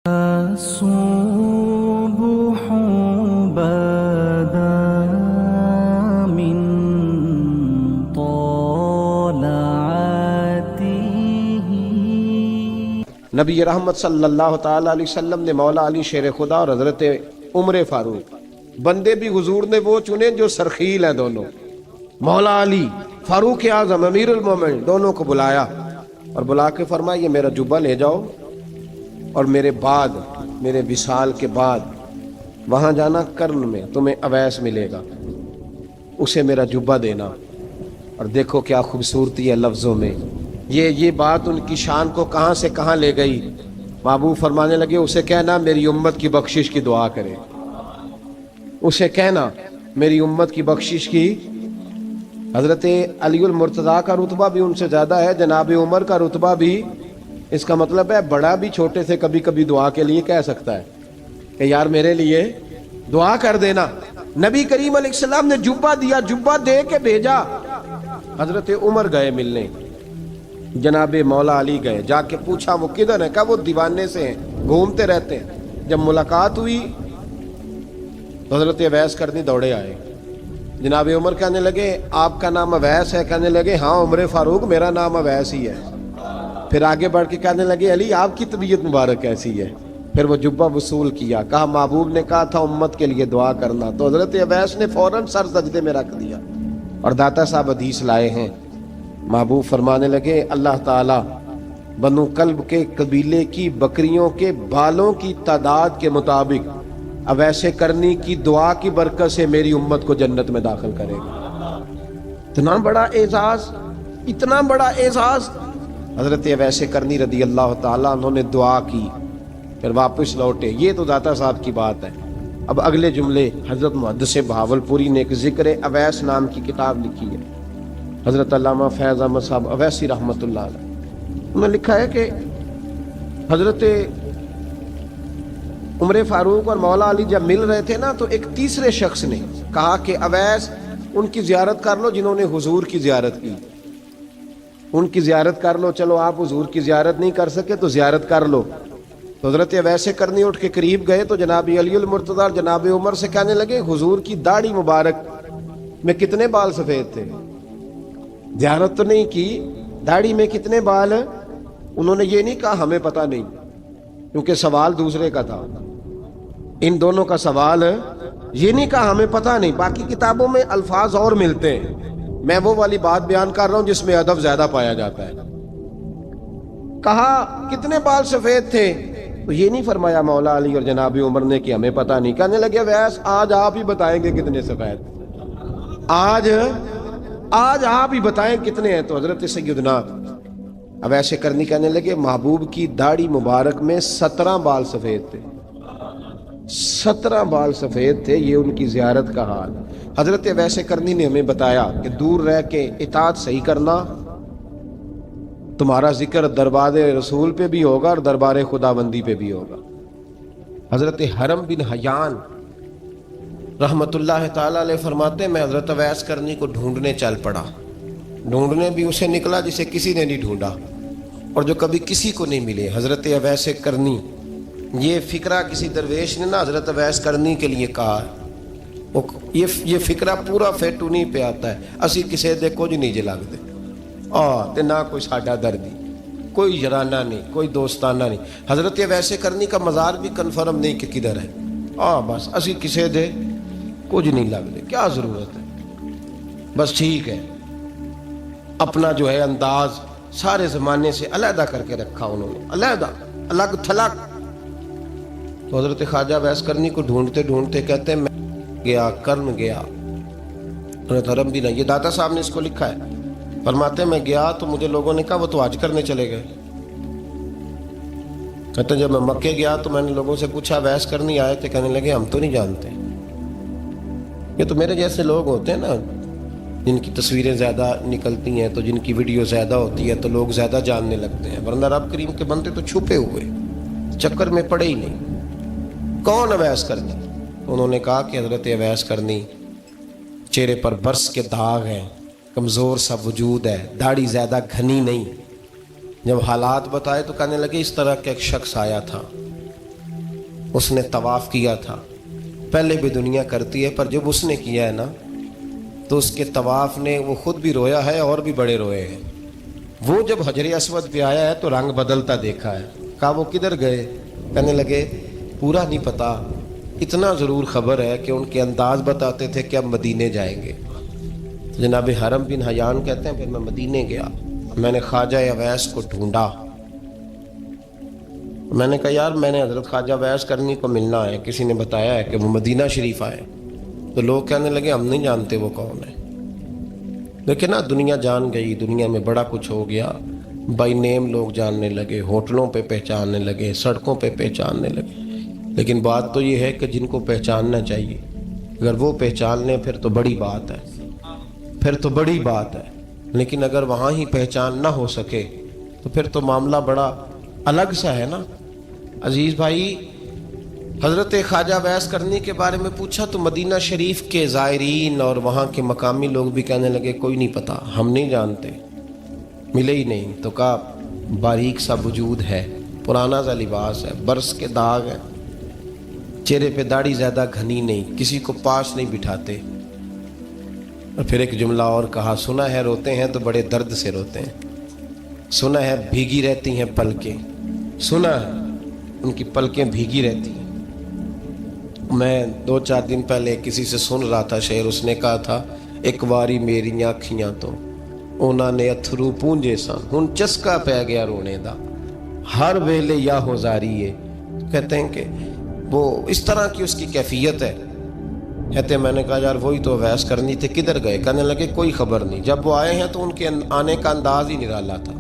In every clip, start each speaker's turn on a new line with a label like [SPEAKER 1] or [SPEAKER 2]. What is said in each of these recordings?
[SPEAKER 1] الصبح بدا من طلعته.
[SPEAKER 2] نبی رحمت صلی اللہ تعالیٰ علیہ وسلم نے مولا علی شیر خدا اور حضرت عمر فاروق بندے بھی حضور نے وہ چنے جو سرخیل ہیں دونوں. مولا علی فاروق اعظم امیر المومنین دونوں کو بلایا اور بلا کے فرمایا یہ میرا جبہ لے جاؤ اور میرے بعد میرے وصال کے بعد وہاں جانا کرن میں تمہیں اویس ملے گا، اسے میرا جبہ دینا. اور دیکھو کیا خوبصورتی ہے لفظوں میں. یہ بات ان کی شان کو کہاں سے کہاں لے گئی. محبوب فرمانے لگے اسے کہنا میری امت کی بخشش کی دعا کرے، اسے کہنا میری امت کی بخشش کی. حضرت علی المرتضیٰ کا رتبہ بھی ان سے زیادہ ہے، جناب عمر کا رتبہ بھی. اس کا مطلب ہے بڑا بھی چھوٹے سے کبھی کبھی دعا کے لیے کہہ سکتا ہے کہ یار میرے لیے دعا کر دینا. نبی کریم علیہ السلام نے جبہ دیا، جبہ دے کے بھیجا. حضرت عمر گئے ملنے، جناب مولا علی گئے، جا کے پوچھا وہ کدھر ہے، کہا وہ دیوانے سے ہیں، گھومتے رہتے ہیں. جب ملاقات ہوئی تو حضرت اویس کرنی دوڑے آئے. جناب عمر کہنے لگے آپ کا نام اویس ہے؟ کہنے لگے ہاں عمر فاروق میرا نام اویس ہی ہے. پھر آگے بڑھ کے کہنے لگے علی آپ کی طبیعت مبارک کیسی ہے؟ پھر وہ جبہ وصول کیا. کہا محبوب نے کہا تھا امت کے لیے دعا کرنا، تو حضرت اویس نے فوراً سر سجدے میں رکھ دیا. اور داتا صاحب حدیث لائے ہیں، محبوب فرمانے لگے اللہ تعالیٰ بنو کلب کے قبیلے کی بکریوں کے بالوں کی تعداد کے مطابق اویس کرنی کی دعا کی برکت سے میری امت کو جنت میں داخل کرے گا. اتنا بڑا اعزاز، اتنا بڑا اعزاز. حضرت اویس کرنی رضی اللہ تعالیٰ انہوں نے دعا کی، پھر واپس لوٹے. یہ تو داتا صاحب کی بات ہے. اب اگلے جملے حضرت محدث بہاولپوری نے ایک ذکر اویس نام کی کتاب لکھی ہے، حضرت علامہ فیض احمد صاحب اویسی رحمۃ اللہ علیہ. انہوں نے لکھا ہے کہ حضرت عمر فاروق اور مولا علی جب مل رہے تھے نا، تو ایک تیسرے شخص نے کہا کہ اویس ان کی زیارت کر لو جنہوں نے حضور کی زیارت کی، ان کی زیارت کر لو. چلو آپ حضور کی زیارت نہیں کر سکے تو زیارت کر لو. تو حضرت اویس کرنی اٹھ کے قریب گئے تو جناب علی المرتضیٰ اور جناب عمر سے کہنے لگے حضور کی داڑھی مبارک میں کتنے بال سفید تھے؟ زیارت تو نہیں کی، داڑھی میں کتنے بال؟ انہوں نے یہ نہیں کہا ہمیں پتہ نہیں، کیونکہ سوال دوسرے کا تھا. ان دونوں کا سوال یہ نہیں کہا ہمیں پتہ نہیں. باقی کتابوں میں الفاظ اور ملتے ہیں، میں وہ والی بات بیان کر رہا ہوں جس میں ادب زیادہ پایا جاتا ہے. کہا کتنے بال سفید تھے؟ تو یہ نہیں فرمایا مولا علی اور جناب عمر نے کہ ہمیں پتہ نہیں. کہنے لگے ویس آج آپ ہی بتائیں گے کتنے سفید، آج آپ ہی بتائیں کتنے ہیں. تو حضرت سیدنا اویس کرنی کہنے لگے محبوب کی داڑھی مبارک میں 17 بال سفید تھے، 17 بال سفید تھے. یہ ان کی زیارت کا حال. حضرت اویس کرنی نے ہمیں بتایا کہ دور رہ کے اطاعت صحیح کرنا، تمہارا ذکر دربار رسول پہ بھی ہوگا اور دربار خداوندی پہ بھی ہوگا. حضرت حرم بن حیان رحمت اللہ تعالیٰ علیہ فرماتے ہیں میں حضرت اویس کرنی کو ڈھونڈنے چل پڑا. ڈھونڈنے بھی اسے نکلا جسے کسی نے نہیں ڈھونڈا اور جو کبھی کسی کو نہیں ملے. حضرت اویس کرنی، یہ فکرہ کسی درویش نے نا حضرت اویس کرنی کے لیے کہا. یہ فکرہ پورا فیٹونی پہ آتا ہے، اسی کسے دے کچھ نہیں جے لگتے تے نہ کوئی ساڈا دردی، کوئی یارانہ نہیں، کوئی دوستانہ نہیں. حضرت اویس کرنی کا مزار بھی کنفرم نہیں کہ کدھر ہے. بس اسی کسے دے کچھ نہیں لگتے، کیا ضرورت ہے. بس ٹھیک ہے، اپنا جو ہے انداز سارے زمانے سے علیحدہ کر کے رکھا انہوں نے، علیحدہ، الگ تھلگ. تو حضرت خواجہ اویس کرنی کو ڈھونڈتے ڈھونڈتے کہتے ہیں میں گیا، کرن گیا. حضرت حرم بھی نہیں، یہ داتا صاحب نے اس کو لکھا ہے. فرماتے ہیں میں گیا تو مجھے لوگوں نے کہا وہ تو حج کرنے چلے گئے. کہتے ہیں جب میں مکے گیا تو میں نے لوگوں سے پوچھا اویس کرنی آئے تھے؟ کہنے لگے ہم تو نہیں جانتے. یہ تو میرے جیسے لوگ ہوتے ہیں نا جن کی تصویریں زیادہ نکلتی ہیں تو جن کی ویڈیو زیادہ ہوتی ہے تو لوگ زیادہ جاننے لگتے ہیں، ورنہ رب کریم کے بندے تو چھپے ہوئے چکر میں پڑے ہی نہیں. کون اویس کرنی؟ انہوں نے کہا کہ حضرت اویس کرنی، چہرے پر برس کے داغ ہیں، کمزور سا وجود ہے، داڑھی زیادہ گھنی نہیں. جب حالات بتائے تو کہنے لگے اس طرح کا ایک شخص آیا تھا اس نے طواف کیا تھا، پہلے بھی دنیا کرتی ہے، پر جب اس نے کیا ہے نا تو اس کے طواف نے وہ خود بھی رویا ہے اور بھی بڑے روئے ہیں۔ وہ جب حجر اسود پہ آیا ہے تو رنگ بدلتا دیکھا ہے۔ کہا وہ کدھر گئے؟ کہنے لگے پورا نہیں پتا، اتنا ضرور خبر ہے کہ ان کے انداز بتاتے تھے کہ اب مدینے جائیں گے۔ جناب حرم بن حیان کہتے ہیں پھر میں مدینے گیا، میں نے خواجہ اویس کو ڈھونڈا، میں نے کہا یار میں نے حضرت خواجہ اویس کرنی کو ملنا ہے، کسی نے بتایا ہے کہ وہ مدینہ شریف آئے، تو لوگ کہنے لگے ہم نہیں جانتے وہ کون ہے۔ لیکن نا دنیا جان گئی، دنیا میں بڑا کچھ ہو گیا، بائی نیم لوگ جاننے لگے، ہوٹلوں پہ پہچاننے لگے، سڑکوں پہ پہچاننے لگے۔ لیکن بات تو یہ ہے کہ جن کو پہچاننا چاہیے اگر وہ پہچان لیں پھر تو بڑی بات ہے، پھر تو بڑی بات ہے۔ لیکن اگر وہاں ہی پہچان نہ ہو سکے تو پھر تو معاملہ بڑا الگ سا ہے نا۔ عزیز بھائی، حضرت خواجہ اویس کرنی کے بارے میں پوچھا تو مدینہ شریف کے زائرین اور وہاں کے مقامی لوگ بھی کہنے لگے کوئی نہیں پتا، ہم نہیں جانتے، ملے ہی نہیں۔ تو کہا باریک سا وجود ہے، پرانا سا لباس ہے، برس کے داغ ہیں، چہرے پہ داڑھی زیادہ گھنی نہیں، کسی کو پاس نہیں بٹھاتے۔ اور پھر ایک جملہ اور کہا، سنا ہے روتے ہیں تو بڑے درد سے روتے ہیں، سنا ہے بھیگی رہتی ہیں پلکیں، سنا ہے ان کی پلکیں بھیگی رہتی ہیں۔ میں 2-4 دن پہلے کسی سے سن رہا تھا شعر، اس نے کہا تھا ایک واری میری آنکھیاں تو انہوں نے اتھرو پونجے سن، ہن چسکا پہ گیا رونے دا، ہر ویلے یا ہوزاری ہے۔ کہتے ہیں کہ وہ اس طرح کی اس کی کیفیت ہے۔ کہتے ہیں میں نے کہا یار وہی تو اویس کرنی تھے، کدھر گئے؟ کہنے لگے کوئی خبر نہیں، جب وہ آئے ہیں تو ان کے آنے کا انداز ہی نرالا تھا،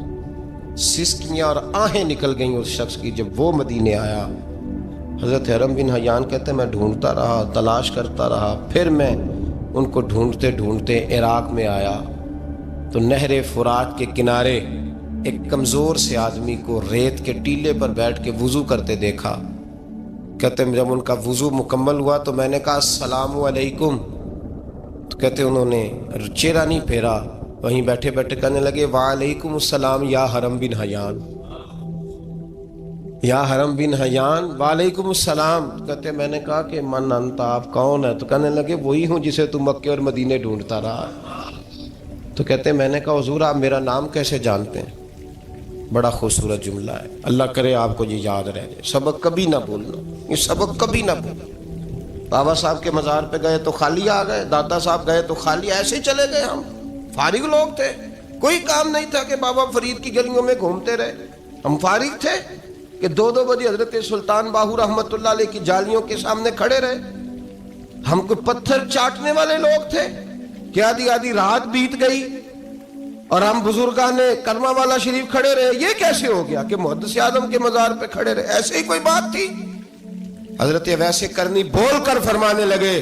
[SPEAKER 2] سسکیاں اور آہیں نکل گئیں اس شخص کی جب وہ مدینے آیا۔ حضرت حرم بن حیان کہتے ہیں میں ڈھونڈتا رہا، تلاش کرتا رہا، پھر میں ان کو ڈھونڈتے ڈھونڈتے عراق میں آیا تو نہر فرات کے کنارے ایک کمزور سے آدمی کو ریت کے ٹیلے پر بیٹھ کے وضو کرتے دیکھا۔ کہتے ہیں جب ان کا وضو مکمل ہوا تو میں نے کہا السلام علیکم، تو کہتے انہوں نے چہرہ نہیں پھیرا، وہیں بیٹھے بیٹھے کہنے لگے وعلیکم السلام یا حرم بن حیان، یا حرم بن حیان وعلیکم السلام۔ کہتے میں نے کہا کہ من انت، آپ کون ہے؟ تو کہنے لگے وہی ہوں جسے تم مکے اور مدینے ڈھونڈتا رہا۔ تو کہتے میں نے کہا حضور آپ میرا نام کیسے جانتے ہیں؟ بڑا خوبصورت جملہ ہے، اللہ کرے آپ کو یہ یاد رہ جائے، سبق کبھی نہ بھولنا، یہ سبق کبھی نہ بھولنا۔ بابا صاحب کے مزار پہ گئے تو خالی آ گئے، دادا صاحب گئے تو خالی، ایسے ہی چلے گئے۔ ہم فارغ لوگ تھے، کوئی کام نہیں تھا کہ بابا فرید کی گلیوں میں گھومتے رہے، ہم فارغ تھے کہ 2 بجے حضرت سلطان باہو رحمت اللہ علیہ کی جالیوں کے سامنے کھڑے رہے۔ ہم کوئی پتھر چاٹنے والے لوگ تھے کہ آدھی رات بیت گئی اور ہم بزرگان کرما والا شریف کھڑے رہے؟ یہ کیسے ہو گیا کہ محدث اعظم کے مزار پہ کھڑے رہے؟ ایسے ہی کوئی بات تھی؟ حضرت اویس کرنی بول کر فرمانے لگے،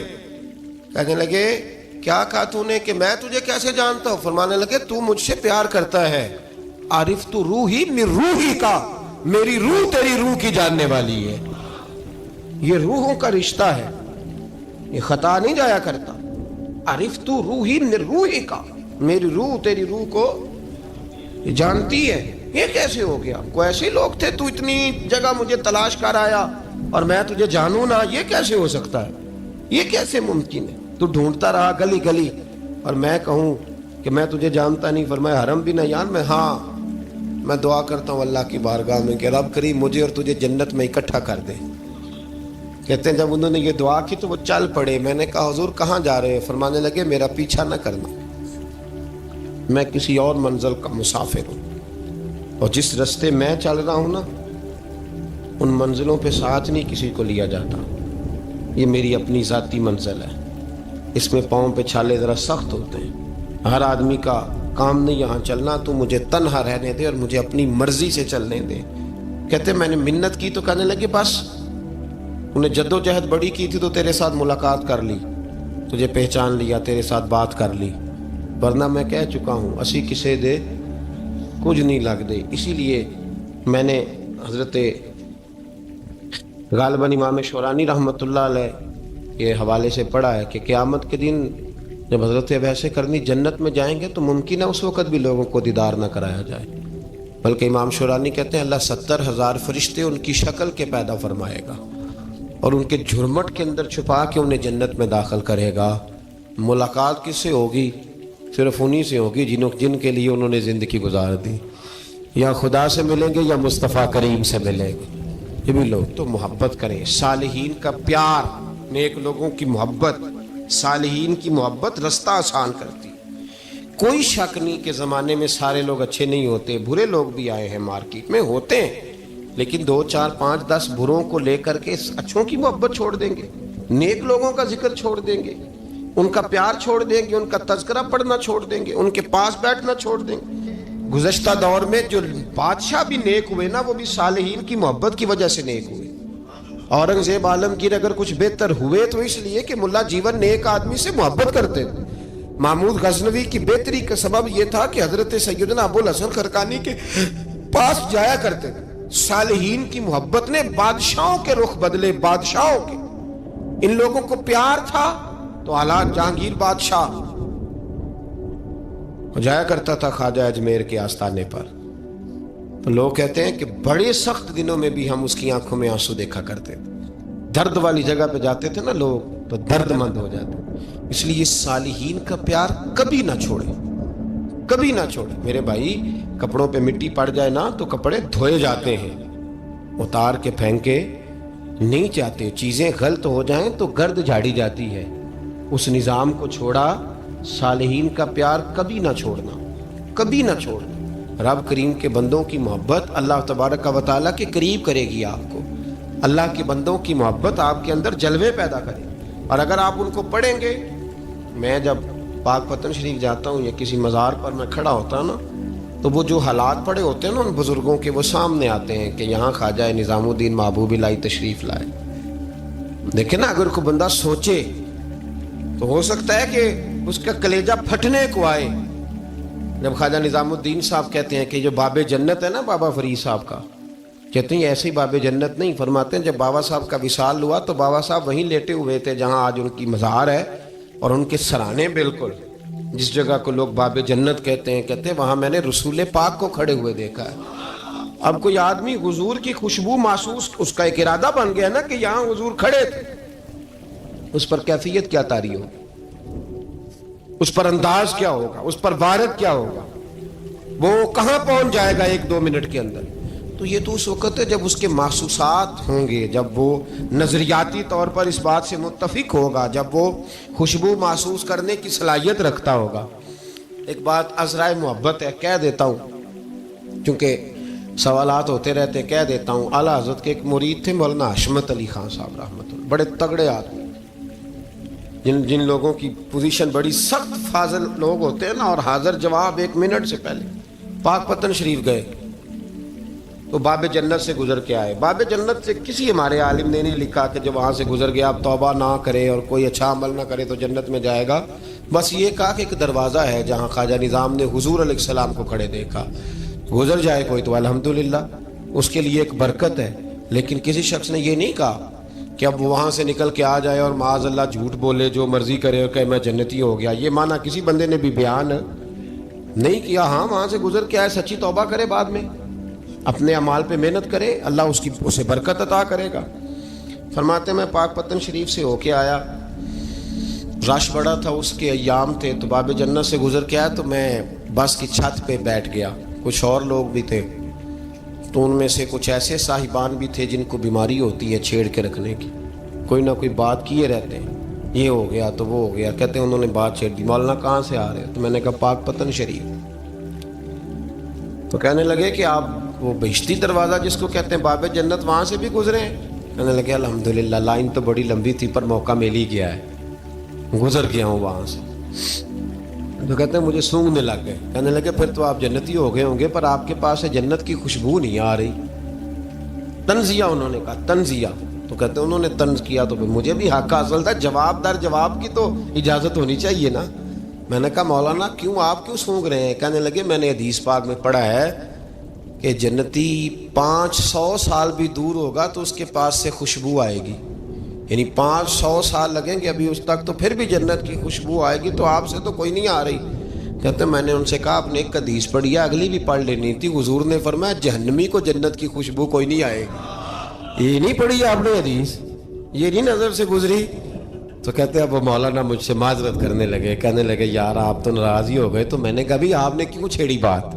[SPEAKER 2] کہنے لگے کیا کہا تو نے کہ میں تجھے کیسے جانتا ہوں؟ فرمانے لگے تو مجھ سے پیار کرتا ہے، عارف تو روحی من روحی کا، میری روح تیری روح کی جاننے والی ہے۔ یہ روحوں کا رشتہ ہے، یہ خطا نہیں جایا کرتا۔ عارف تو روحی من روحی کا، میری روح تیری روح کو جانتی ہے۔ یہ کیسے ہو گیا؟ کوئی ایسے لوگ تھے تو اتنی جگہ مجھے تلاش کر آیا اور میں تجھے جانوں نہ؟ یہ کیسے ہو سکتا ہے؟ یہ کیسے ممکن ہے؟ تو ڈھونڈتا رہا گلی گلی اور میں کہوں کہ میں تجھے جانتا نہیں؟ فرمایا حرم بن حیان میں، ہاں میں دعا کرتا ہوں اللہ کی بارگاہ میں کہ رب کریم مجھے اور تجھے جنت میں اکٹھا کر دے۔ کہتے ہیں جب انہوں نے یہ دعا کی تو وہ چل پڑے۔ میں نے کہا حضور کہاں جا رہے ہیں؟ فرمانے لگے میرا پیچھا نہ کرنا، میں کسی اور منزل کا مسافر ہوں، اور جس رستے میں چل رہا ہوں نا ان منزلوں پہ ساتھ نہیں کسی کو لیا جاتا، یہ میری اپنی ذاتی منزل ہے، اس میں پاؤں پہ چھالے ذرا سخت ہوتے ہیں، ہر آدمی کا کام نہیں یہاں چلنا، تو مجھے تنہا رہنے دے اور مجھے اپنی مرضی سے چلنے دے۔ کہتے میں نے منت کی تو کہنے لگے بس انہیں جد و جہد بڑی کی تھی تو تیرے ساتھ ملاقات کر لی، تجھے پہچان لیا، تیرے ساتھ بات کر لی، ورنہ میں کہہ چکا ہوں اسی کسے دے کچھ نہیں لگ دے۔ اسی لیے میں نے حضرت غالباً امام شورانی رحمۃ اللہ علیہ کے حوالے سے پڑھا ہے کہ قیامت کے دن جب حضرت اویس کرنی جنت میں جائیں گے تو ممکن ہے اس وقت بھی لوگوں کو دیدار نہ کرایا جائے، بلکہ امام شورانی کہتے ہیں اللہ 70,000 فرشتے ان کی شکل کے پیدا فرمائے گا اور ان کے جھرمٹ کے اندر چھپا کے انہیں جنت میں داخل کرے گا۔ ملاقات کس سے ہوگی؟ صرف انہی سے ہوگی جن کے لیے انہوں نے زندگی گزار دی۔ یا خدا سے ملیں گے یا مصطفیٰ کریم سے ملیں گے۔ یہ بھی لوگ تو محبت کریں، صالحین کا پیار، نیک لوگوں کی محبت، صالحین کی محبت رستہ آسان کرتی۔ کوئی شک نہیں کہ زمانے میں سارے لوگ اچھے نہیں ہوتے، برے لوگ بھی آئے ہیں مارکیٹ میں، ہوتے ہیں، لیکن 2 4 5 10 بروں کو لے کر کے اچھوں کی محبت چھوڑ دیں گے، نیک لوگوں کا ذکر چھوڑ دیں گے، ان کا پیار چھوڑ دیں گے، ان کا تذکرہ پڑھنا چھوڑ دیں گے، ان کے پاس بیٹھنا چھوڑ دیں گے۔ گزشتہ دور میں جو بادشاہ بھی نیک ہوئے نا، وہ بھی صالحین کی محبت کی وجہ سے نیک ہوئے۔ اورنگزیب عالمگیر اگر کچھ بہتر ہوئے تو اس لیے کہ ملا جیون نیک آدمی سے محبت کرتے تھے۔ محمود غزنوی کی بہتری کا سبب یہ تھا کہ حضرت سیدنا ابوالحسن خرقانی کے پاس جایا کرتے تھے۔ صالحین کی محبت نے بادشاہوں کے رخ بدلے، بادشاہوں کے۔ ان لوگوں کو پیار تھا تو حالات جہانگیر بادشاہ جایا کرتا تھا خواجہ اجمیر کے آستانے پر، تو لوگ کہتے ہیں کہ بڑے سخت دنوں میں بھی ہم اس کی آنکھوں میں آنسو دیکھا کرتے تھے۔ درد والی جگہ پہ جاتے تھے نا لوگ تو درد مند ہو جاتے۔ اس لیے صالحین کا پیار کبھی نہ چھوڑے، کبھی نہ چھوڑے۔ میرے بھائی، کپڑوں پہ مٹی پڑ جائے نا تو کپڑے دھوئے جاتے ہیں، اتار کے پھینکے نہیں جاتے۔ چیزیں غلط ہو جائیں تو گرد جھاڑی جاتی ہے۔ اس نظام کو چھوڑا، صالحین کا پیار کبھی نہ چھوڑنا، کبھی نہ چھوڑنا۔ رب کریم کے بندوں کی محبت اللہ تبارک و تعالیٰ کے قریب کرے گی آپ کو۔ اللہ کے بندوں کی محبت آپ کے اندر جلوے پیدا کرے، اور اگر آپ ان کو پڑھیں گے۔ میں جب پاک پتن شریف جاتا ہوں یا کسی مزار پر میں کھڑا ہوتا ہوں نا، تو وہ جو حالات پڑے ہوتے ہیں نا ان بزرگوں کے، وہ سامنے آتے ہیں کہ یہاں خواجہ نظام الدین محبوب الہی تشریف لائے۔ دیکھیں نا، اگر کوئی بندہ سوچے تو ہو سکتا ہے کہ اس کا کلیجہ پھٹنے کو آئے جب خواجہ نظام الدین صاحب کہتے ہیں کہ جو باب جنت ہے نا بابا فرید صاحب کا، کہتے ہیں ایسی باب جنت نہیں، فرماتے ہیں جب بابا صاحب کا وصال ہوا تو بابا صاحب وہیں لیٹے ہوئے تھے جہاں آج ان کی مزار ہے، اور ان کے سرانے بالکل جس جگہ کو لوگ باب جنت کہتے ہیں وہاں میں نے رسول پاک کو کھڑے ہوئے دیکھا ہے۔ اب کوئی آدمی حضور کی خوشبو محسوس، اس کا ایک ارادہ بن گیا نا کہ یہاں حضور کھڑے تھے، اس پر کیفیت کیا طاری ہوگی، اس پر انداز کیا ہوگا، اس پر وارد کیا ہوگا، وہ کہاں پہنچ جائے گا 1-2 منٹ کے اندر۔ تو یہ تو اس وقت ہے جب اس کے محسوسات ہوں گے، جب وہ نظریاتی طور پر اس بات سے متفق ہوگا، جب وہ خوشبو محسوس کرنے کی صلاحیت رکھتا ہوگا۔ ایک بات عذرائے محبت ہے، کہہ دیتا ہوں کیونکہ سوالات ہوتے رہتے، کہہ دیتا ہوں۔ اعلیٰ حضرت کے ایک مرید تھے مولانا حشمت علی خان صاحب رحمۃ اللہ، بڑے تگڑے آدمی، جن لوگوں کی پوزیشن بڑی سخت فاضل لوگ ہوتے ہیں نا، اور حاضر جواب 1 منٹ سے پہلے۔ پاک پتن شریف گئے تو باب جنت سے گزر کے آئے۔ باب جنت سے کسی ہمارے عالم نے نہیں لکھا کہ جب وہاں سے گزر گیا اب توبہ نہ کرے اور کوئی اچھا عمل نہ کرے تو جنت میں جائے گا، بس یہ کہا کہ ایک دروازہ ہے جہاں خواجہ نظام نے حضور علیہ السلام کو کھڑے دیکھا، گزر جائے کوئی تو الحمدللہ اس کے لیے ایک برکت ہے۔ لیکن کسی شخص نے یہ نہیں کہا کہ اب وہاں سے نکل کے آ جائے اور معاذ اللہ جھوٹ بولے، جو مرضی کرے اور کہے میں جنتی ہو گیا۔ یہ معنی کسی بندے نے بھی بیان نہیں کیا۔ ہاں، وہاں سے گزر کے آئے، سچی توبہ کرے، بعد میں اپنے اعمال پہ محنت کرے، اللہ اسے برکت عطا کرے گا۔ فرماتے میں پاک پتن شریف سے ہو کے آیا، رش بڑا تھا، اس کے ایام تھے، تو باب جنت سے گزر کے آیا تو میں بس کی چھت پہ بیٹھ گیا۔ کچھ اور لوگ بھی تھے، تو ان میں سے کچھ ایسے صاحبان بھی تھے جن کو بیماری ہوتی ہے چھیڑ کے رکھنے کی، کوئی نہ کوئی بات کیے رہتے ہیں، یہ ہو گیا تو وہ ہو گیا۔ کہتے ہیں انہوں نے بات چھیڑ دی، مولانا کہاں سے آ رہے ہیں؟ تو میں نے کہا پاک پتن شریف۔ تو کہنے لگے کہ آپ وہ بہشتی دروازہ جس کو کہتے ہیں باب جنت، وہاں سے بھی گزرے ہیں؟ کہنے لگے الحمدللہ، لائن تو بڑی لمبی تھی پر موقع مل ہی گیا ہے، گزر گیا ہوں وہاں سے۔ تو کہتے ہیں مجھے سونگنے لگ گئے۔ کہنے لگے پھر تو آپ جنتی ہو گئے ہوں گے، پر آپ کے پاس سے جنت کی خوشبو نہیں آ رہی۔ تنزیہ، انہوں نے کہا تنزیہ۔ تو کہتے ہیں انہوں نے طنز کیا تو مجھے بھی حق حاصل تھا، جواب در جواب کی تو اجازت ہونی چاہیے نا۔ میں نے کہا مولانا آپ کیوں سونگ رہے ہیں؟ کہنے لگے میں نے حدیث پاک میں پڑھا ہے کہ جنتی 500 سال بھی دور ہوگا تو اس کے پاس سے خوشبو آئے گی، یعنی 500 سال لگیں گے ابھی اس تک تو پھر بھی جنت کی خوشبو آئے گی، تو آپ سے تو کوئی نہیں آ رہی۔ کہتے ہیں میں نے ان سے کہا آپ نے ایک حدیث پڑھی ہے، اگلی بھی پڑھ لینی تھی۔ حضور نے فرمایا جہنمی کو جنت کی خوشبو کوئی نہیں آئے گی۔ یہ نہیں پڑھی آپ نے حدیث؟
[SPEAKER 3] یہ نہیں نظر سے گزری. تو کہتے ہیں اب وہ مولانا مجھ سے معذرت کرنے لگے, کہنے لگے یار آپ تو ناراض ہی ہو گئے. تو میں نے کہا بھی آپ نے کیوں چھیڑی بات؟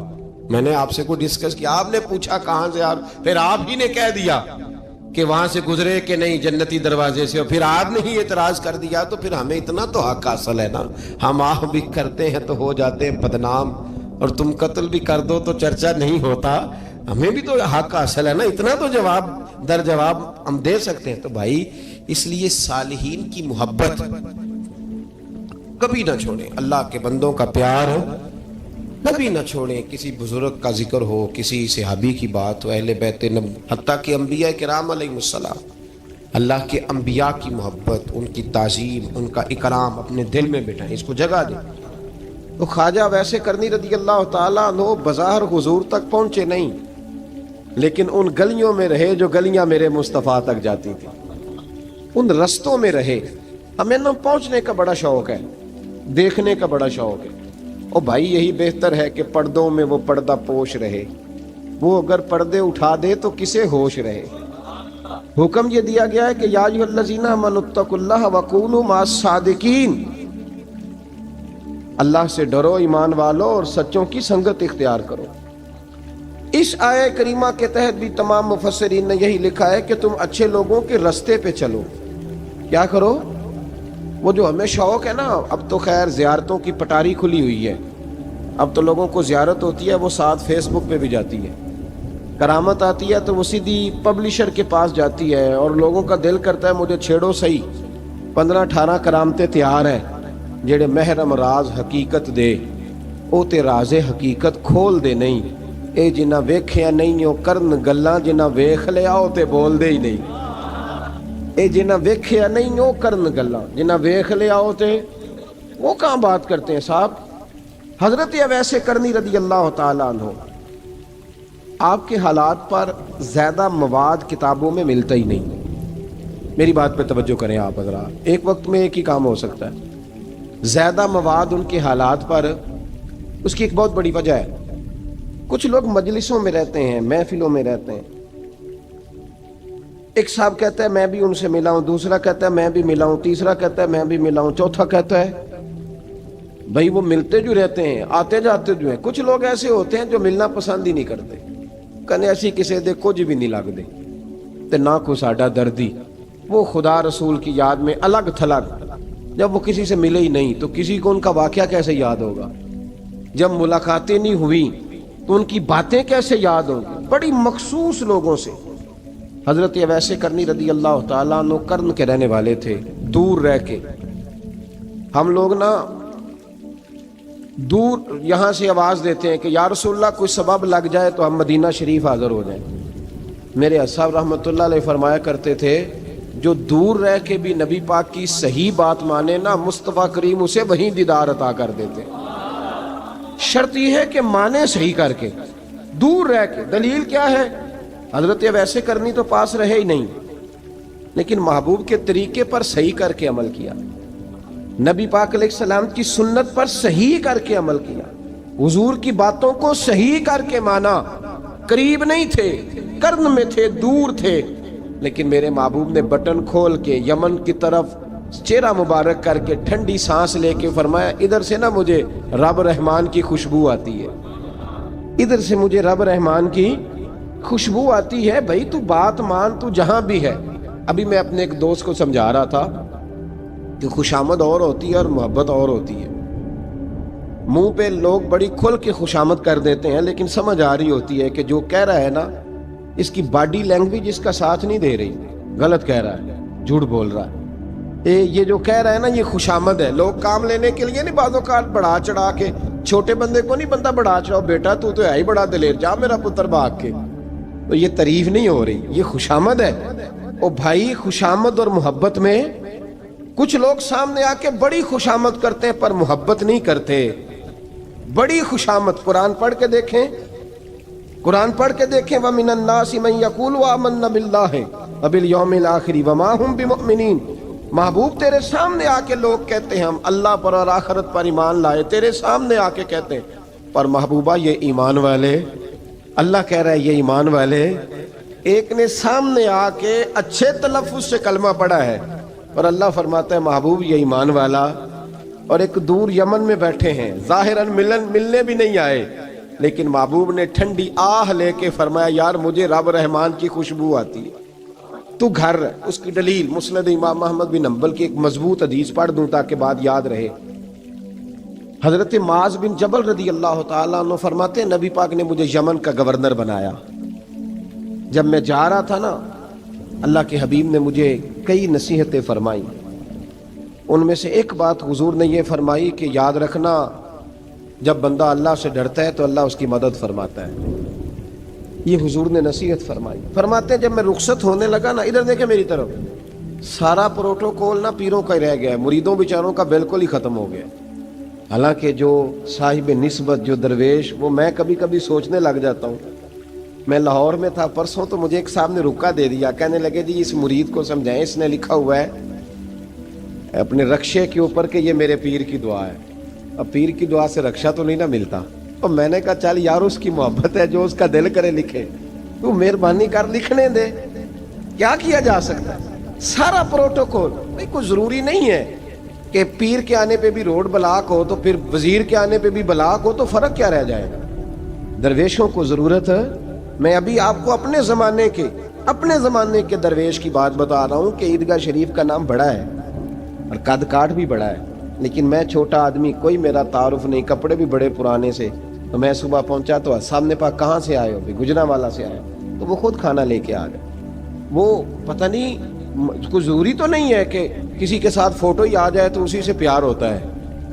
[SPEAKER 3] میں نے آپ سے کوئی ڈسکس کیا؟ آپ نے پوچھا کہاں سے, اور پھر آپ ہی نے کہہ دیا کہ وہاں سے گزرے کہ نہیں جنتی دروازے سے, اور پھر آپ نے ہی اعتراض کر دیا. تو پھر ہمیں اتنا تو حق حاصل ہے نا, ہم آہ بھی کرتے ہیں تو ہو جاتے ہیں بدنام, اور تم قتل بھی کر دو تو چرچا نہیں ہوتا. ہمیں بھی تو حق حاصل ہے نا, اتنا تو جواب در جواب ہم دے سکتے ہیں. تو بھائی اس لیے صالحین کی محبت کبھی نہ چھوڑیں, اللہ کے بندوں کا پیار کبھی نہ چھوڑیں. کسی بزرگ کا ذکر ہو, کسی صحابی کی بات ہو, اہل بیت نبی, حتیٰ کہ انبیاء کرام علیہ السلام, اللہ کے انبیاء کی محبت, ان کی تعظیم, ان کا اکرام اپنے دل میں بٹھائیں, اس کو جگہ دیں. تو خواجہ ویسے کرنی رضی اللہ تعالیٰ عنہ بظاہر حضور تک پہنچے نہیں, لیکن ان گلیوں میں رہے جو گلیاں میرے مصطفیٰ تک جاتی تھیں, ان رستوں میں رہے. ہمیں نہ پہنچنے کا بڑا شوق ہے, دیکھنے کا بڑا شوق ہے. اور بھائی یہی بہتر ہے کہ پردوں میں وہ پردہ پوش رہے, وہ اگر پردے اٹھا دے تو کسے ہوش رہے. حکم یہ دیا گیا ہے کہ یا ایھا الذین آمنوا اتقوا اللہ وکونوا مع الصادقین, اللہ سے ڈرو ایمان والو اور سچوں کی سنگت اختیار کرو. اس آیہ کریمہ کے تحت بھی تمام مفسرین نے یہی لکھا ہے کہ تم اچھے لوگوں کے رستے پہ چلو. کیا کرو؟ وہ جو ہمیں شوق ہے نا, اب تو خیر زیارتوں کی پٹاری کھلی ہوئی ہے, اب تو لوگوں کو زیارت ہوتی ہے وہ ساتھ فیس بک پہ بھی جاتی ہے. کرامت آتی ہے تو وہ سیدھی پبلشر کے پاس جاتی ہے, اور لوگوں کا دل کرتا ہے مجھے چھیڑو صحیح. 15-18 کرامتیں تیار ہیں, جڑے محرم راز حقیقت دے او تے راز حقیقت کھول دے نہیں. اے جنہ ویکھیا نہیں او کرن گلاں, جنہ ویکھ لیا او تے بول دے ہی نہیں. اے جنہ ویکھیا نہیں او کرن گلاں, جنہ ویکھ لیا او تے وہ کہاں بات کرتے ہیں صاحب. حضرت اویس کرنی رضی اللہ تعالیٰ عنہ, آپ کے حالات پر زیادہ مواد کتابوں میں ملتا ہی نہیں. میری بات پہ توجہ کریں آپ حضرات, ایک وقت میں ایک ہی کام ہو سکتا ہے. زیادہ مواد ان کے حالات پر, اس کی ایک بہت بڑی وجہ ہے. کچھ لوگ مجلسوں میں رہتے ہیں, محفلوں میں رہتے ہیں, ایک صاحب کہتا ہے میں بھی ان سے ملا ہوں, دوسرا کہتا ہے میں بھی ملا ہوں, تیسرا کہتا ہے میں بھی ملا ہوں, چوتھا کہتا ہے بھائی وہ ملتے جو رہتے ہیں, آتے جاتے جو ہیں. کچھ لوگ ایسے ہوتے ہیں جو ملنا پسند ہی نہیں کرتے, کہنے ایسی کسی دے کچھ بھی نہیں لگ دے تے نہ کو ساڈا دردی. وہ خدا رسول کی یاد میں الگ تھلگ, جب وہ کسی سے ملے ہی نہیں تو کسی کو ان کا واقعہ کیسے یاد ہوگا؟ جب ملاقاتیں نہیں ہوئی تو ان کی باتیں کیسے یاد ہوں گی؟ بڑی مخصوص لوگوں سے. حضرت اویس کرنی رضی اللہ تعالیٰ عنہ کرن کے رہنے والے تھے, دور رہ کے. ہم لوگ نا دور یہاں سے آواز دیتے ہیں کہ یا رسول اللہ کوئی سبب لگ جائے تو ہم مدینہ شریف حاضر ہو جائیں. میرے صاحب رحمۃ اللہ علیہ فرمایا کرتے تھے جو دور رہ کے بھی نبی پاک کی صحیح بات مانے نا, مصطفیٰ کریم اسے وہیں دیدار عطا کر دیتے. شرط یہ ہے کہ مانے صحیح کر کے, دور رہ کے. دلیل کیا ہے؟ حضرت اویس کرنی تو پاس رہے ہی نہیں, لیکن محبوب کے طریقے پر صحیح کر کے عمل کیا, نبی پاک علیہ السلام کی سنت پر صحیح کر کے عمل کیا, حضور کی باتوں کو صحیح کر کے مانا. قریب نہیں تھے, کرن میں تھے, دور تھے, لیکن میرے محبوب نے بٹن کھول کے یمن کی طرف چہرہ مبارک کر کے ٹھنڈی سانس لے کے فرمایا ادھر سے نا مجھے رب رحمان کی خوشبو آتی ہے, ادھر سے مجھے رب رحمان کی خوشبو آتی ہے. بھائی تو بات مان, تو جہاں بھی ہے. ابھی میں اپنے ایک دوست کو سمجھا رہا تھا کہ خوشامد اور ہوتی ہے اور محبت اور ہوتی ہے. منہ پہ لوگ بڑی کھل کے خوشامد کر دیتے ہیں, لیکن سمجھ آ رہی ہوتی ہے کہ جو کہہ رہا ہے نا اس کی باڈی لینگویج اس کا ساتھ نہیں دے رہی, غلط کہہ رہا ہے, جھوٹ بول رہا ہے. یہ جو کہہ رہا ہے نا یہ خوشامد ہے. لوگ کام لینے کے لیے نہیں بعض اوقات بڑھا چڑھا کے, چھوٹے بندے کو نہیں بندہ بڑھا چڑھاؤ, بیٹا تو ہے ہی بڑا دلیر, جا میرا پتر بھاگ کے. تو یہ تعریف نہیں ہو رہی, یہ خوشامد ہے. اور بھائی خوشامد اور محبت میں کچھ لوگ سامنے آ کے بڑی خوشامد کرتے ہیں پر محبت نہیں کرتے. بڑی خوشامد قرآن پڑھ کے دیکھیں, قرآن پڑھ کے دیکھیں وَمِنَ النَّاسِ مَن يَقُولُ آمَنَّا بِاللَّهِ وَبِالْيَوْمِ الْآخِرِ وَمَا هُمْ بِمُؤْمِنِينَ. محبوب تیرے سامنے آ کے لوگ کہتے ہیں ہم اللہ پر اور آخرت پر ایمان لائے, تیرے سامنے آ کے کہتے ہیں, پر محبوبہ یہ ایمان والے, اللہ کہہ رہا ہے یہ ایمان والے
[SPEAKER 2] ایک نے سامنے آ کے اچھے تلفظ سے کلمہ پڑھا ہے، اور اللہ فرماتا ہے محبوب یہ ایمان والا، اور ایک دور یمن میں بیٹھے ہیں، ظاہراً ملنے بھی نہیں آئے، لیکن محبوب نے ٹھنڈی آہ لے کے فرمایا یار مجھے رب رحمان کی خوشبو آتی ہے، تو گھر۔ اس کی دلیل مسند امام احمد بن حنبل کی ایک مضبوط حدیث پڑھ دوں تاکہ بات یاد رہے۔ حضرت معاذ بن جبل رضی اللہ تعالیٰ عنہ فرماتے ہیں نبی پاک نے مجھے یمن کا گورنر بنایا۔ جب میں جا رہا تھا نا، اللہ کے حبیب نے مجھے کئی نصیحتیں فرمائیں، ان میں سے ایک بات حضور نے یہ فرمائی کہ یاد رکھنا جب بندہ اللہ سے ڈرتا ہے تو اللہ اس کی مدد فرماتا ہے۔ یہ حضور نے نصیحت فرمائی۔ فرماتے ہیں جب میں رخصت ہونے لگا نا، ادھر دیکھیں میری طرف، سارا پروٹوکول نا پیروں کا ہی رہ گیا ہے، مریدوں بیچاروں کا بالکل ہی ختم ہو گیا۔ حالانکہ جو صاحب نسبت، جو درویش، وہ میں کبھی کبھی سوچنے لگ جاتا ہوں۔ میں لاہور میں تھا پرسوں، تو مجھے ایک صاحب نے رکا دے دیا، کہنے لگے جی اس مرید کو سمجھائیں، اس نے لکھا ہوا ہے اپنے رکشے کے اوپر کہ یہ میرے پیر کی دعا ہے۔ اب پیر کی دعا سے رکشہ تو نہیں نہ ملتا، اور میں نے کہا چل یار اس کی محبت ہے، جو اس کا دل کرے لکھے، تو مہربانی کر لکھنے دے، کیا کیا جا سکتا ہے۔ سارا پروٹوکول بھائی کوئی ضروری نہیں ہے کہ پیر کے آنے پہ بھی روڈ بلاک ہو تو پھر وزیر کے آنے پہ بھی بلاک ہو، تو فرق کیا رہ جائے گا۔ درویشوں کو ضرورت ہے۔ میں ابھی آپ کو اپنے زمانے کے درویش کی بات بتا رہا ہوں کہ عیدگاہ شریف کا نام بڑا ہے اور قد کاٹ بھی بڑا ہے، لیکن میں چھوٹا آدمی، کوئی میرا تعارف نہیں، کپڑے بھی بڑے پرانے سے، تو میں صبح پہنچا تو سامنے پاک کہاں سے آئے ہو؟ گجرانوالہ سے آئے، تو وہ خود کھانا لے کے آ گئے۔ وہ پتہ نہیں، کوئی ضروری تو نہیں ہے کہ کسی کے ساتھ فوٹو ہی آ جائے تو اسی سے پیار ہوتا ہے،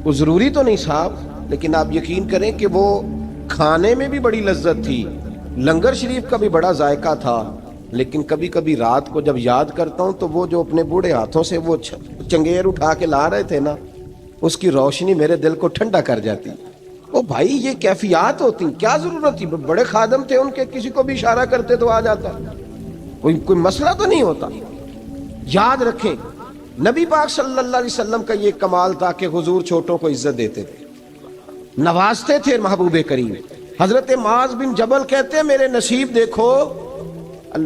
[SPEAKER 2] وہ ضروری تو نہیں صاحب، لیکن آپ یقین کریں کہ وہ کھانے میں بھی بڑی لذت تھی، لنگر شریف کا بھی بڑا ذائقہ تھا۔ لیکن کبھی کبھی رات کو جب یاد کرتا ہوں تو وہ جو اپنے بوڑھے ہاتھوں سے وہ چنگیر اٹھا کے لا رہے تھے نا، اس کی روشنی میرے دل کو ٹھنڈا کر جاتی۔ او بھائی یہ کیفیات ہوتی، کیا ضرورت تھی؟ بڑے خادم تھے ان کے، کسی کو بھی اشارہ کرتے تو آ جاتا، کوئی مسئلہ تو نہیں ہوتا۔ یاد رکھیں نبی پاک صلی اللہ علیہ وسلم کا یہ کمال تھا کہ حضور چھوٹوں کو عزت دیتے تھے، نوازتے تھے محبوب کریم۔ حضرت معاذ بن جبل کہتے ہیں میرے نصیب دیکھو،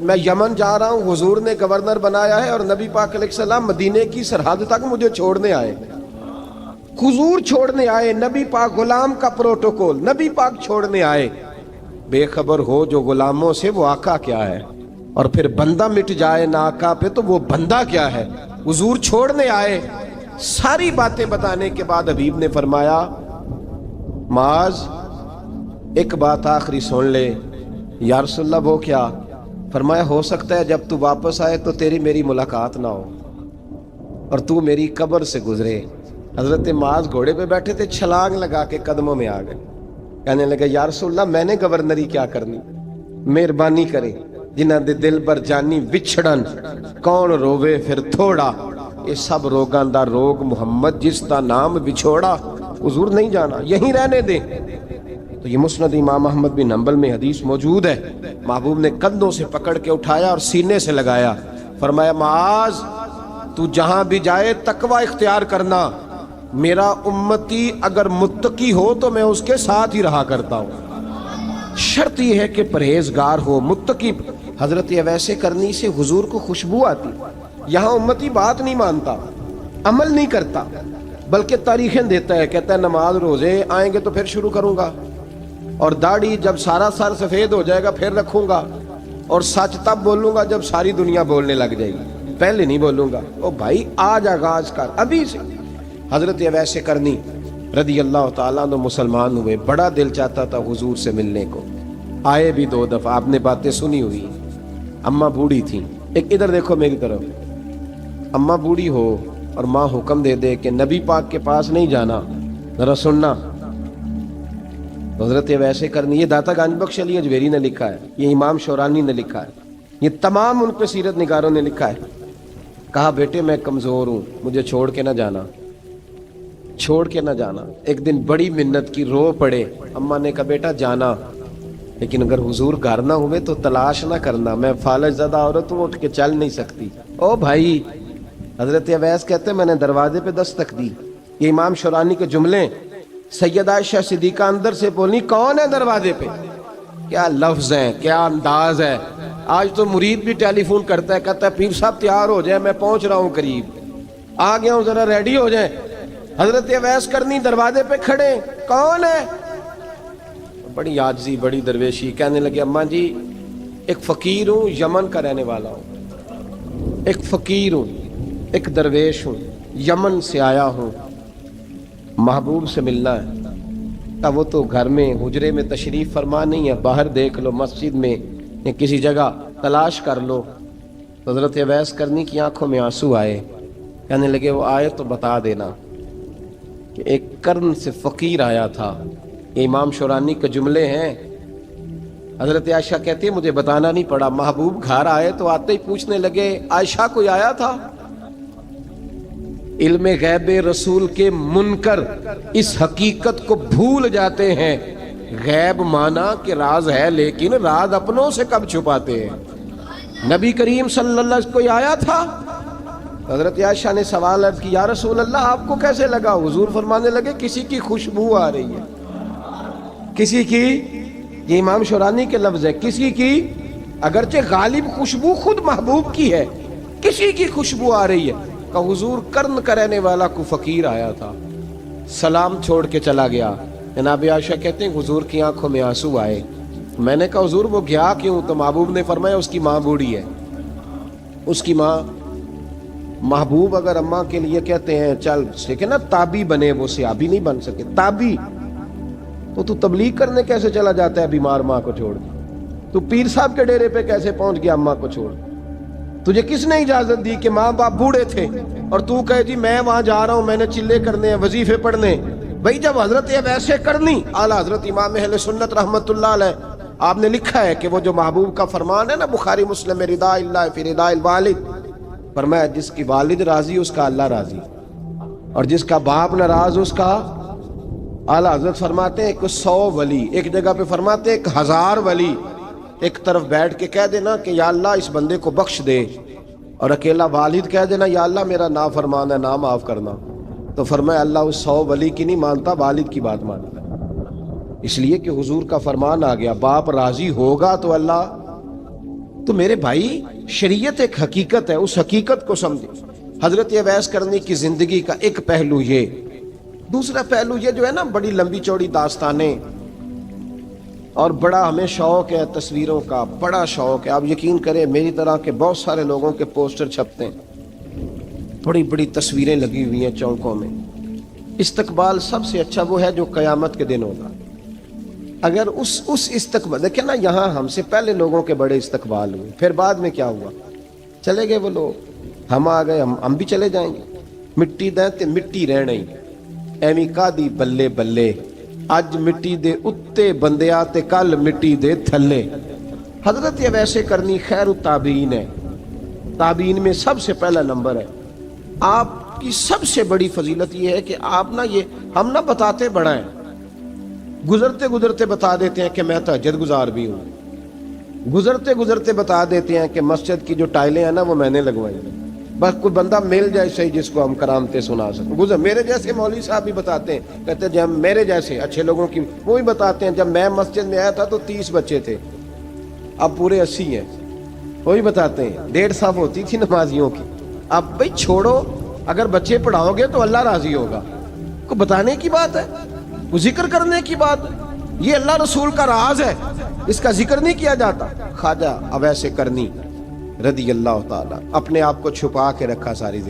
[SPEAKER 2] میں یمن جا رہا ہوں، حضور نے گورنر بنایا ہے، اور نبی پاک علیہ السلام مدینے کی سرحد تک مجھے چھوڑنے آئے، حضور چھوڑنے آئے، نبی پاک غلام کا پروٹوکول، نبی پاک چھوڑنے آئے۔ بے خبر ہو جو غلاموں سے وہ آقا کیا ہے، اور پھر بندہ مٹ جائے نہ آقا پہ تو وہ بندہ کیا ہے۔ حضور چھوڑنے آئے، ساری باتیں بتانے کے بعد حبیب نے فرمایا معاذ ایک بات آخری سن لے۔ یا رسول اللہ وہ کیا؟ فرمایا ہو سکتا ہے جب تو واپس آئے تو تیری میری ملاقات نہ ہو اور تو میری قبر سے گزرے۔ حضرت معاذ گھوڑے پہ بیٹھے تھے، چھلانگ لگا کے قدموں میں آ گئے، کہنے لگے یا رسول اللہ میں نے گورنری کیا کرنی، مہربانی کرے، جنہ دے دل بر جانی وچھڑن کون روے پھر تھوڑا، یہ سب روگاں دا روگ محمد جس دا نام بچھوڑا۔ حضور نہیں جانا، یہیں رہنے دیں۔ تو یہ مسند امام احمد بن حنبل میں حدیث موجود ہے، محبوب نے کندھوں سے پکڑ کے اٹھایا اور سینے سے لگایا، فرمایا معاذ تو جہاں بھی جائے تقوی اختیار کرنا، میرا امتی اگر متقی ہو تو میں اس کے ساتھ ہی رہا کرتا ہوں، شرط یہ ہے کہ پرہیزگار ہو، متقی۔ حضرت اویس کرنی سے حضور کو خوشبو آتی، یہاں امتی بات نہیں مانتا، عمل نہیں کرتا، بلکہ تاریخیں دیتا ہے، کہتا ہے نماز روزے آئیں گے تو پھر شروع کروں گا، اور داڑھی جب سارا سر سفید ہو جائے گا پھر رکھوں گا، اور سچ تب بولوں گا جب ساری دنیا بولنے لگ جائے گی، پہلے نہیں بولوں گا۔ او بھائی آج آغاز کر ابھی سے۔ حضرت اویس کرنی رضی اللہ تعالیٰ عنہ مسلمان ہوئے، بڑا دل چاہتا تھا حضور سے ملنے کو، آئے بھی 2 دفعہ، آپ نے باتیں سنی ہوئی، اماں بوڑھی تھیں۔ ایک ادھر دیکھو میری طرف، اماں بوڑھی ہو اور ماں حکم دے دے کہ نبی پاک کے پاس نہیں جانا، ذرا سننا۔ حضرت اویس کرنی، یہ داتا گنج بخش علی اجویری نے لکھا ہے، یہ امام شورانی نے لکھا ہے، یہ تمام ان پہ سیرت نگاروں نے لکھا ہے۔ کہا بیٹے میں کمزور ہوں، مجھے چھوڑ کے نہ جانا، چھوڑ کے نہ جانا۔ ایک دن بڑی منت کی، رو پڑے، اماں نے کہا بیٹا جانا، لیکن اگر حضور گھر نہ ہوئے تو تلاش نہ کرنا، میں فالج زدہ عورت ہوں، اٹھ کے چل نہیں سکتی۔ او بھائی، حضرت اویس کہتے ہیں میں نے دروازے پہ دستک دی، یہ امام شورانی کے جملے، سیدہ عائشہ صدیقہ اندر سے بولنی کون ہے دروازے پہ؟ کیا لفظ ہیں، کیا انداز ہے، آج تو مرید بھی ٹیلی فون کرتا ہے, کہتا ہے پیر صاحب تیار ہو جائے, میں پہنچ رہا ہوں قریب, آ گیا ہوں, ذرا ریڈی ہو جائیں. حضرت اویس کرنی دروازے پہ کھڑے, کون ہے؟ بڑی عاجزی, بڑی درویشی, کہنے لگے اماں جی ایک فقیر ہوں, یمن کا رہنے والا ہوں, ایک فقیر ہوں, ایک درویش ہوں, یمن سے آیا ہوں, محبوب سے ملنا ہے. اب وہ تو گھر میں حجرے میں تشریف فرما نہیں ہے, باہر دیکھ لو, مسجد میں یا کسی جگہ تلاش کر لو. حضرت اویس کرنی کی آنکھوں میں آنسو آئے, کہنے لگے وہ آئے تو بتا دینا کہ ایک کرن سے فقیر آیا تھا. یہ امام شورانی کے جملے ہیں. حضرت عائشہ کہتی ہے مجھے بتانا نہیں پڑا, محبوب گھر آئے تو آتے ہی پوچھنے لگے عائشہ کوئی آیا تھا؟ علم غیب رسول کے منکر اس حقیقت کو بھول جاتے ہیں. غیب مانا کہ راز ہے, لیکن راز اپنوں سے کب چھپاتے ہیں. نبی کریم صلی اللہ علیہ وسلم کوئی آیا تھا؟ حضرت عائشہ نے سوال عرض کی یا رسول اللہ آپ کو کیسے لگا؟ حضور فرمانے لگے کسی کی خوشبو آ رہی ہے. کسی کی, یہ امام شورانی کے لفظ ہے, کسی کی, اگرچہ غالب خوشبو خود محبوب کی ہے, کسی کی خوشبو آ رہی ہے. کہ حضور کرن کا رہنے والا کو فقیر آیا تھا, سلام چھوڑ کے چلا گیا. جناب عائشہ کہتے ہیں حضور کی آنکھوں میں آنسو آئے. میں نے کہا حضور وہ گیا کیوں؟ تو محبوب نے فرمایا اس کی ماں بوڑھی ہے, اس کی ماں. محبوب اگر اماں کے لیے کہتے ہیں چل دیکھیں نا تابی بنے, وہ صحابی نہیں بن سکے, تابی, تو تبلیغ کرنے کیسے چلا جاتا ہے بیمار ماں کو چھوڑ کے؟ تو پیر صاحب کے ڈیرے پہ کیسے پہنچ گیا اماں کو چھوڑ؟ تجھے کس نے اجازت دی کہ ماں باپ بوڑھے تھے اور تو کہے جی میں وہاں جا رہا ہوں, میں نے چلے کرنے ہیں, وظیفے پڑھنے. بھئی جب حضرت ویسے کرنی اعلیٰ حضرت امام اہل سنت رحمت اللہ علیہ آپ نے لکھا ہے کہ وہ جو محبوب کا فرمان ہے نا بخاری مسلم میں, رضا اللہ فی رضا الوالد, فرمایا جس کی والد راضی اس کا اللہ راضی, اور جس کا باپ ناراض اس کا. اعلیٰ حضرت فرماتے ہیں ایک 100 ولی, ایک جگہ پہ فرماتے ہیں 1000 ولی ایک طرف بیٹھ کے کہہ دینا کہ یا اللہ اس بندے کو بخش دے, اور اکیلا والد کہہ دینا یا اللہ میرا نافرمان ہے نا معاف کرنا. تو فرمایا اللہ اس 100 ولی کی نہیں مانتا, والد کی بات مانتا. اس لیے کہ حضور کا فرمان آ گیا باپ راضی ہوگا تو اللہ. تو میرے بھائی شریعت ایک حقیقت ہے, اس حقیقت کو سمجھے. حضرت اویس کرنی کی زندگی کا ایک پہلو یہ, دوسرا پہلو یہ جو ہے نا بڑی لمبی چوڑی داستانیں, اور بڑا ہمیں شوق ہے تصویروں کا, بڑا شوق ہے. آپ یقین کریں میری طرح کے بہت سارے لوگوں کے پوسٹر چھپتے ہیں, بڑی بڑی تصویریں لگی ہوئی ہیں چوکوں میں. استقبال سب سے اچھا وہ ہے جو قیامت کے دن ہوگا. اگر اس استقبال دیکھیں نا, یہاں ہم سے پہلے لوگوں کے بڑے استقبال ہوئے, پھر بعد میں کیا ہوا, چلے گئے وہ لوگ, ہم آ گئے, ہم بھی چلے جائیں گے. مٹی دیں تے مٹی رہنا ہی, ایویں کا دی بلے بلے, اج مٹی دے اتے بندیا تے کل مٹی دے تھلے. حضرت ویسے کرنی خیر التابعین ہے, تابعین میں سب سے پہلا نمبر ہے. آپ کی سب سے بڑی فضیلت یہ ہے کہ آپ نا, یہ ہم نہ بتاتے بڑا ہیں, گزرتے گزرتے بتا دیتے ہیں کہ میں تہجد گزار بھی ہوں, گزرتے گزرتے بتا دیتے ہیں کہ مسجد کی جو ٹائلیں ہیں نا وہ میں نے لگوائی ہیں. بس کوئی بندہ مل جائے صحیح جس کو ہم کرامتیں سنا سکیں. میرے جیسے مولوی صاحب بھی بتاتے ہیں, کہتے ہیں جب میرے جیسے اچھے لوگوں کی وہ بھی بتاتے ہیں جب میں مسجد میں آیا تھا تو 30 بچے تھے, اب پورے 80 ہیں. وہی بتاتے ہیں 1.5 صف ہوتی تھی نمازیوں کی. اب بھائی چھوڑو, اگر بچے پڑھاؤ گے تو اللہ راضی ہوگا. کو بتانے کی بات ہے, وہ ذکر کرنے کی بات ہے. یہ اللہ رسول کا راز ہے, اس کا ذکر نہیں کیا جاتا. خواجہ اویس کرنی رضی اللہ تعالیٰ اپنے آپ کو چھپا کے رکھا ساری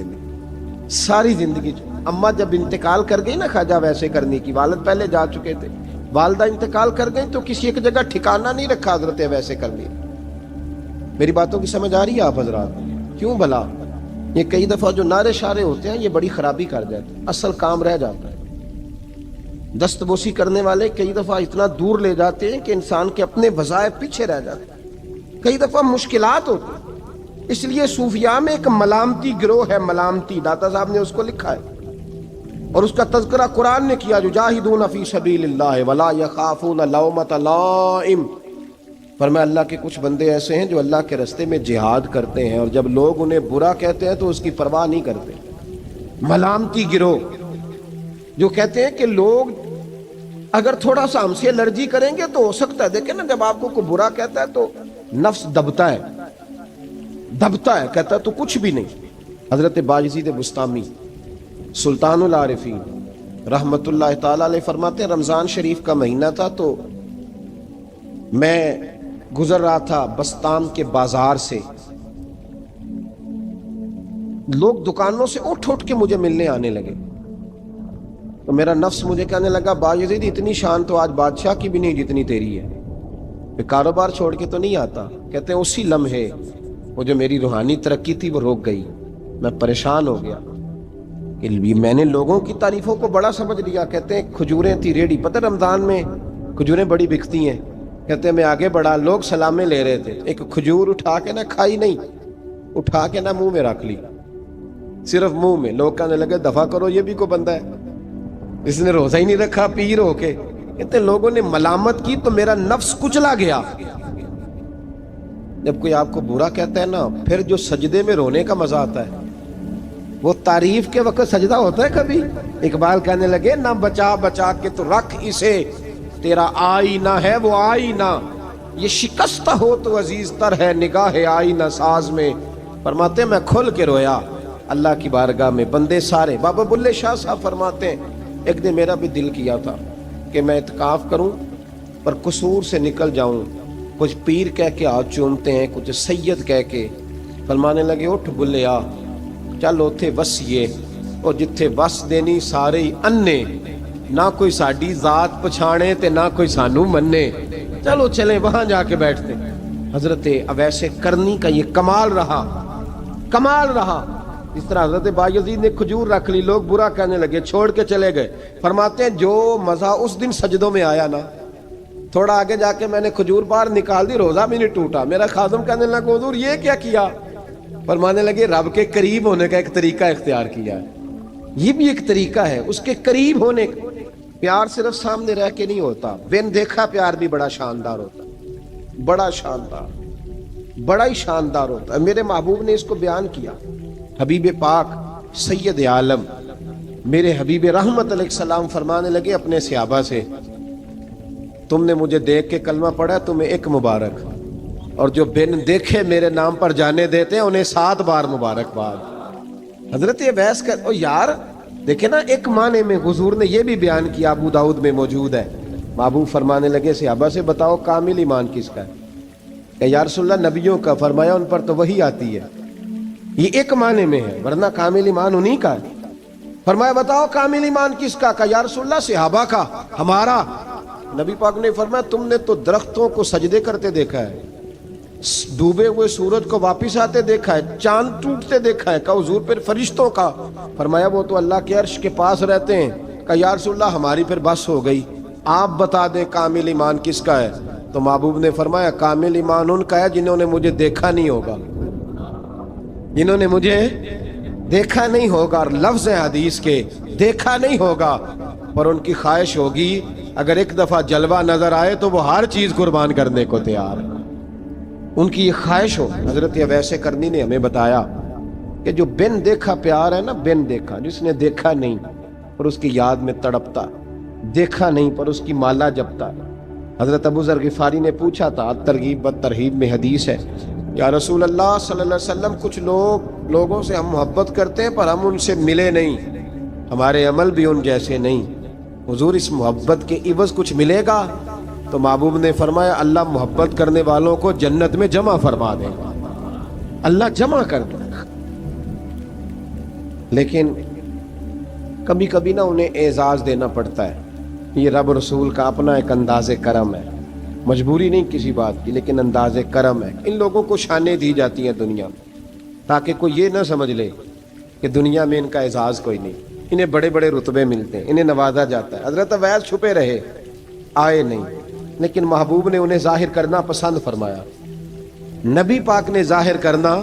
[SPEAKER 2] زندگی. اماں جب انتقال کر گئی نا خواجہ ویسے کرنی کی, والد پہلے جا چکے تھے, والدہ انتقال کر گئی تو کسی ایک جگہ ٹھکانہ نہیں رکھا حضرت ویسے کرنی. میری باتوں کی سمجھ آ رہی ہے آپ حضرات؟ کیوں بھلا یہ کئی دفعہ جو نعرے شارے ہوتے ہیں یہ بڑی خرابی کر جاتے ہیں, اصل کام رہ جاتا ہے. دست بوسی کرنے والے کئی دفعہ اتنا دور لے جاتے ہیں کہ انسان کے اپنے وظائف پیچھے رہ جاتے ہیں, کئی دفعہ مشکلات ہوتی ہیں. اس لیے صوفیاء میں ایک ملامتی گروہ ہے, ملامتی, داتا صاحب نے اس کو لکھا ہے اور اس کا تذکرہ قرآن نے کیا, یجاہدون فی سبیل اللہ ولا یخافون لومۃ لائم. فرمایا اللہ کے کچھ بندے ایسے ہیں جو اللہ کے راستے میں جہاد کرتے ہیں اور جب لوگ انہیں برا کہتے ہیں تو اس کی پرواہ نہیں کرتے. ملامتی گروہ جو کہتے ہیں کہ لوگ اگر تھوڑا سا ہم سے الرجی کریں گے تو ہو سکتا ہے, دیکھیں نا جب آپ کو کوئی برا کہتا ہے تو نفس دبتا ہے، کہتا ہے تو کچھ بھی نہیں۔ حضرت باجزید بستامی سلطان العارفین رحمت اللہ تعالی علیہ فرماتے ہیں رمضان شریف کا مہینہ تھا تو میں گزر رہا تھا بستام کے بازار سے، لوگ دکانوں سے اٹھ کے مجھے ملنے آنے لگے، تو میرا نفس مجھے کہنے لگا باجزید اتنی شان تو آج بادشاہ کی بھی نہیں جتنی تیری ہے، کہ کاروبار چھوڑ کے تو نہیں آتا۔ کہتے ہیں اسی لمحے وہ جو میری روحانی ترقی تھی وہ رک گئی، میں پریشان ہو گیا کہ میں نے لوگوں کی تعریفوں کو بڑا سمجھ لیا۔ کہتے ہیں کھجوریں تھی ریڈی، پتہ رمضان میں کھجوریں بڑی بکتی ہیں، کہتے ہیں میں آگے بڑھا، لوگ سلامیں لے رہے تھے، ایک کھجور اٹھا کے نہ کھائی نہیں، اٹھا کے نہ منہ میں رکھ لی، صرف منہ میں۔ لوگ کہنے لگے دفع کرو، یہ بھی کوئی بندہ ہے، اس نے روزہ ہی نہیں رکھا، پیر ہو کے۔ کہتے ہیں لوگوں نے ملامت کی تو میرا نفس کچلا گیا۔ جب کوئی آپ کو برا کہتا ہے نا، پھر جو سجدے میں رونے کا مزہ آتا ہے، وہ تعریف کے وقت سجدہ ہوتا ہے کبھی؟ اقبال کہنے لگے نہ بچا بچا کے تو رکھ اسے، تیرا آئینہ ہے وہ آئینہ، یہ شکستہ ہو تو عزیز تر ہے نگاہ آئینہ ساز میں۔ فرماتے ہیں میں کھل کے رویا اللہ کی بارگاہ میں، بندے سارے۔ بابا بلے شاہ صاحب فرماتے ہیں ایک دن میرا بھی دل کیا تھا کہ میں اعتکاف کروں پر قصور سے نکل جاؤں، کچھ پیر کہہ کے ہاتھ چومتے ہیں، کچھ سید کہہ کے۔ فرمانے لگے اٹھ بلے آ، چل اوتھے وسیے، اور جتھے وس دینی سارے ہی انے، نہ کوئی ساڈی ذات پچھانے تے نہ کوئی سانو مننے، چلو چلیں وہاں جا کے بیٹھتے۔ حضرت اویس کرنی کا یہ کمال رہا، اس طرح حضرت بایزید نے کھجور رکھ لی، لوگ برا کہنے لگے، چھوڑ کے چلے گئے۔ فرماتے ہیں جو مزہ اس دن سجدوں میں آیا نا، تھوڑا آگے جا کے میں نے کھجور باہر نکال دی، روزہ بھی نہیں ٹوٹا۔ میرا خادم کہنے لگا حضور یہ کیا کیا؟ فرمانے لگے رب کے قریب ہونے کا ایک طریقہ اختیار کیا ہے، یہ بھی ایک طریقہ ہے اس کے قریب ہونے کا۔ پیار صرف سامنے رہ کے نہیں ہوتا، بن دیکھا پیار بھی بڑا شاندار ہوتا ہے، بڑا ہی شاندار ہوتا ہے۔ میرے محبوب نے اس کو بیان کیا، حبیب پاک سید عالم میرے حبیب رحمت علیہ السلام فرمانے لگے اپنے صحابہ سے، تم نے مجھے دیکھ کے کلمہ پڑھا، تمہیں ایک مبارک، اور جو بن دیکھے میرے نام پر جانے دیتے ہیں انہیں 7 بار مبارکباد۔ حضرت اویس کا یار دیکھیں نا، ایک معنی میں حضور نے یہ بھی بیان کیا، ابو داؤد میں موجود ہے۔ محبوب فرمانے لگے صحابہ سے بتاؤ کامل ایمان کس کا ہے؟ کہ یا رسول اللہ نبیوں کا۔ فرمایا ان پر تو وہی آتی ہے، یہ ایک معنی میں ہے، ورنہ کامل ایمان انہی کا ہے۔ فرمایا بتاؤ کامل ایمان کس کا؟ کہ یا رسول اللہ صحابہ کا، ہمارا۔ نبی پاک نے فرمایا تم نے تو درختوں کو سجدے کرتے دیکھا ہے، ڈوبے ہوئے سورج کو واپس آتے دیکھا ہے، چاند ٹوٹتے دیکھا ہے۔ کہ حضور پھر فرشتوں کا؟ فرمایا وہ تو اللہ کے عرش کے پاس رہتے ہیں۔ کہ یا رسول اللہ ہماری پھر بس ہو گئی، آپ بتا دیں کامل ایمان کس کا ہے؟ تو محبوب نے فرمایا کامل ایمان ان کا ہے جنہوں نے مجھے دیکھا نہیں ہوگا، جنہوں نے مجھے دیکھا نہیں ہوگا، اور لفظ حدیث کے دیکھا نہیں ہوگا، پر ان کی خواہش ہوگی اگر ایک دفعہ جلوہ نظر آئے تو وہ ہر چیز قربان کرنے کو تیار ہے، ان کی یہ خواہش ہو۔ حضرت اویس کرنی نے ہمیں بتایا کہ جو بن دیکھا پیار ہے نا، بن دیکھا، جس نے دیکھا نہیں پر اس کی یاد میں تڑپتا، دیکھا نہیں پر اس کی مالا جپتا۔ حضرت ابو ذر غفاری نے پوچھا تھا، ترغیب و ترہیب میں حدیث ہے، یا رسول اللہ صلی اللہ علیہ وسلم کچھ لوگوں سے ہم محبت کرتے ہیں پر ہم ان سے ملے نہیں، ہمارے عمل بھی ان جیسے نہیں، حضور اس محبت کے عوض کچھ ملے گا؟ تو محبوب نے فرمایا اللہ محبت کرنے والوں کو جنت میں جمع فرما دے گا، اللہ جمع کر دے گا۔ لیکن کبھی کبھی نا انہیں اعزاز دینا پڑتا ہے، یہ رب رسول کا اپنا ایک انداز کرم ہے، مجبوری نہیں کسی بات کی، لیکن انداز کرم ہے۔ ان لوگوں کو شانیں دی جاتی ہیں دنیا میں تاکہ کوئی یہ نہ سمجھ لے کہ دنیا میں ان کا اعزاز کوئی نہیں، انہیں بڑے بڑے رتبے ملتے ہیں، انہیں نوازا جاتا ہے۔ حضرت اویس چھپے رہے، آئے نہیں، لیکن محبوب نے انہیں ظاہر کرنا پسند فرمایا۔ نبی پاک نے ظاہر کرنا،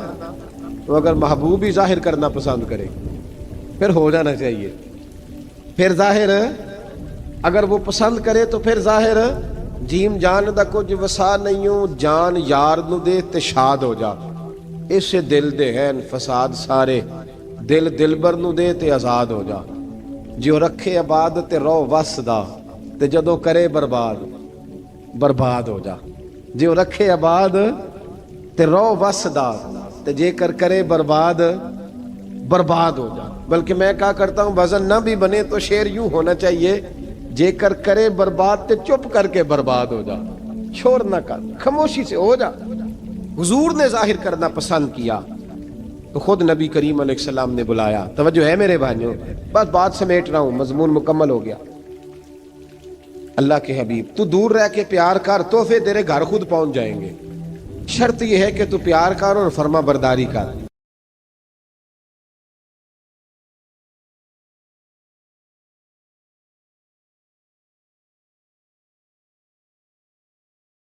[SPEAKER 2] تو اگر محبوب ہی ظاہر کرنا پسند کرے پھر ہو جانا چاہیے، پھر ظاہر اگر وہ پسند کرے تو پھر ظاہر جیم جان دا کچھ وسا نہیں ہوں، جان یار نو دے تے شاد ہو جا، اسے دل دے ہیں فساد سارے، دل دلبر نو دے تے آزاد ہو جا، جو رکھے آباد تے رو وس دا تے جدو کرے برباد ہو جا، جو رکھے آباد تے رو وسدا تے جے کر کرے برباد برباد ہو جا. بلکہ میں کہا کرتا ہوں وزن نہ بھی بنے تو شعر یوں ہونا چاہیے جے کر کرے برباد تے چپ کر کے برباد ہو جا. شور نہ کر, خاموشی سے ہو جا. حضور نے ظاہر کرنا پسند کیا تو خود نبی کریم علیہ السلام نے بلایا. توجہ ہے میرے بھائیوں, بس بات سمیٹ رہا ہوں, مضمون مکمل ہو گیا. اللہ کے حبیب تو دور رہ کے پیار کر, تحفے تیرے گھر خود پہنچ جائیں گے. شرط یہ ہے کہ تو پیار کر اور فرما برداری کر.